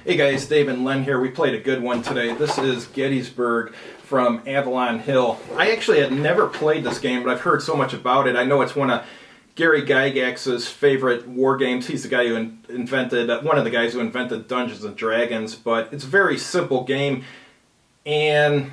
Hey guys, Dave and Len here. We played a good one today. This is Gettysburg from Avalon Hill. I actually had never played this game, but I've heard so much about it. I know it's one of Gary Gygax's favorite war games. He's the guy who invented, one of the guys who invented Dungeons and Dragons, but it's a very simple game, and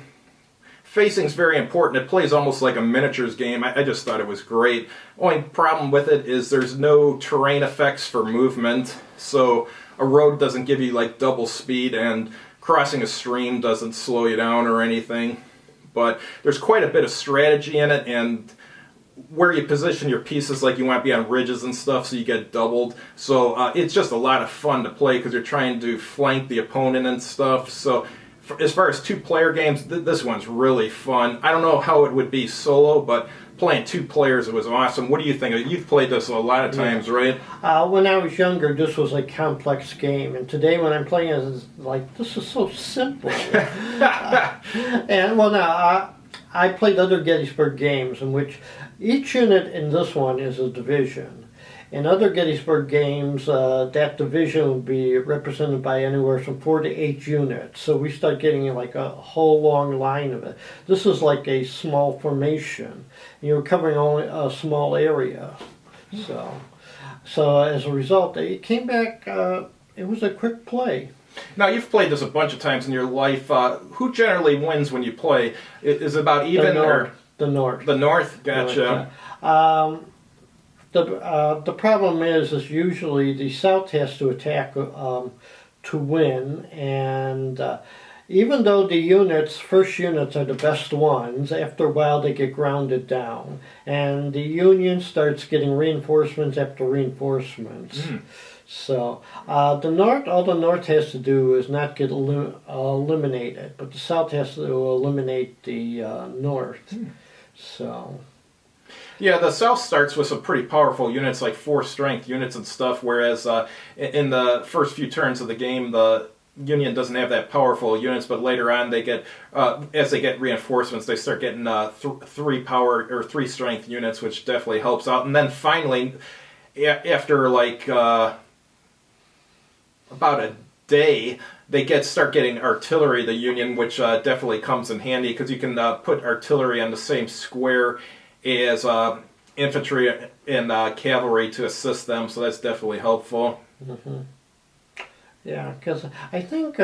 facing's very important. It plays almost like a miniatures game. I just thought it was great. Only problem with it is there's no terrain effects for movement, so a road doesn't give you like double speed, and crossing a stream doesn't slow you down or anything. But there's quite a bit of strategy in it, and where you position your pieces, like you want to be on ridges and stuff, so you get doubled. So it's just a lot of fun to play because you're trying to flank the opponent and stuff. So as far as two-player games, this one's really fun. I don't know how it would be solo, but playing two players, it was awesome. What do you think? You've played this a lot of times, right? When I was younger, this was a complex game, and today when I'm playing it, it's like, this is so simple. And well, now I played other Gettysburg games in which each unit in this one is a division. In other Gettysburg games, that division would be represented by anywhere from 4 to 8 units. So we start getting like a whole long line of it. This is like a small formation. You're covering only a small area. So as a result, it came back, it was a quick play. Now, you've played this a bunch of times in your life. Who generally wins when you play? Is it about even? The North. The North, gotcha. The problem is usually the South has to attack to win, and even though the first units are the best ones, after a while they get grounded down, and the Union starts getting reinforcements after reinforcements. So all the North has to do is not get eliminated, but the South has to eliminate the North. So. Yeah, the South starts with some pretty powerful units, like 4 strength units and stuff, whereas in the first few turns of the game, the Union doesn't have that powerful units, but later on they get, as they get reinforcements, they start getting 3 strength units, which definitely helps out. And then finally, after like about a day, they start getting artillery, the Union, which definitely comes in handy because you can put artillery on the same square as infantry and cavalry to assist them, so that's definitely helpful. Yeah, because I think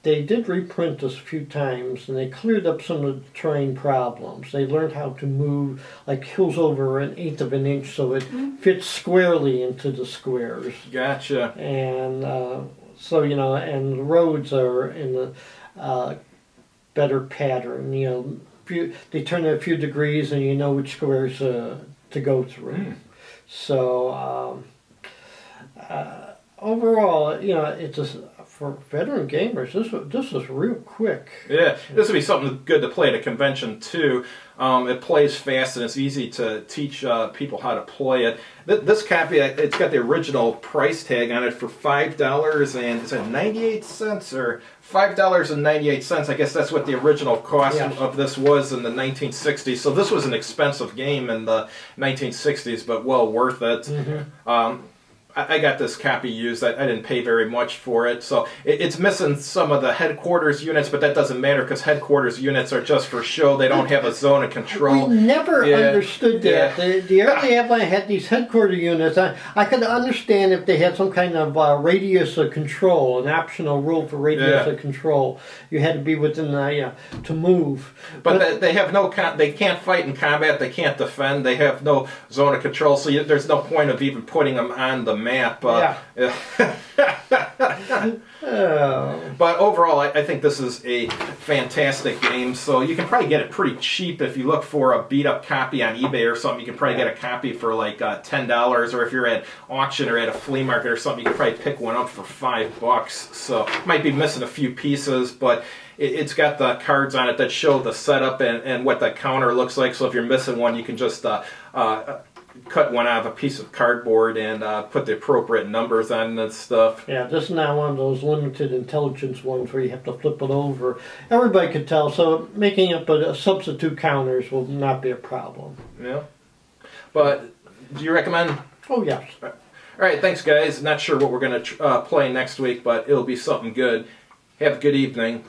they did reprint this a few times, and they cleared up some of the terrain problems. They learned how to move like hills over 1/8 of an inch so it fits squarely into the squares. Gotcha. And so, and the roads are in a better pattern, they turn it a few degrees and you know which squares to go through. So overall, it's for veteran gamers, this is real quick. Yeah, this would be something good to play at a convention too. It plays fast and it's easy to teach people how to play it. This copy, it's got the original price tag on it for $5 and is it 98 cents or $5.98? I guess that's what the original cost of this was in the 1960s. So this was an expensive game in the 1960s, but well worth it. I got this copy used. I didn't pay very much for it. So it's missing some of the headquarters units, but that doesn't matter because headquarters units are just for show. They don't have a zone of control. We never understood that. The early Avalon had these headquarters units. I could understand if they had some kind of radius of control, an optional rule for radius of control. You had to be within to move. But they have no. They can't fight in combat. They can't defend. They have no zone of control. So there's no point of even putting them on the map. But overall, I think this is a fantastic game. So you can probably get it pretty cheap if you look for a beat-up copy on eBay or something. You can probably get a copy for like $10, or if you're at auction or at a flea market or something, you can probably pick one up for $5. So might be missing a few pieces, but it's got the cards on it that show the setup and what the counter looks like. So if you're missing one, you can just cut one out of a piece of cardboard and put the appropriate numbers on it and stuff. Yeah, this is not one of those limited intelligence ones where you have to flip it over. Everybody could tell, so making up a substitute counters will not be a problem. Yeah. But do you recommend? Oh, yes. All right, thanks, guys. Not sure what we're going to play next week, but it'll be something good. Have a good evening.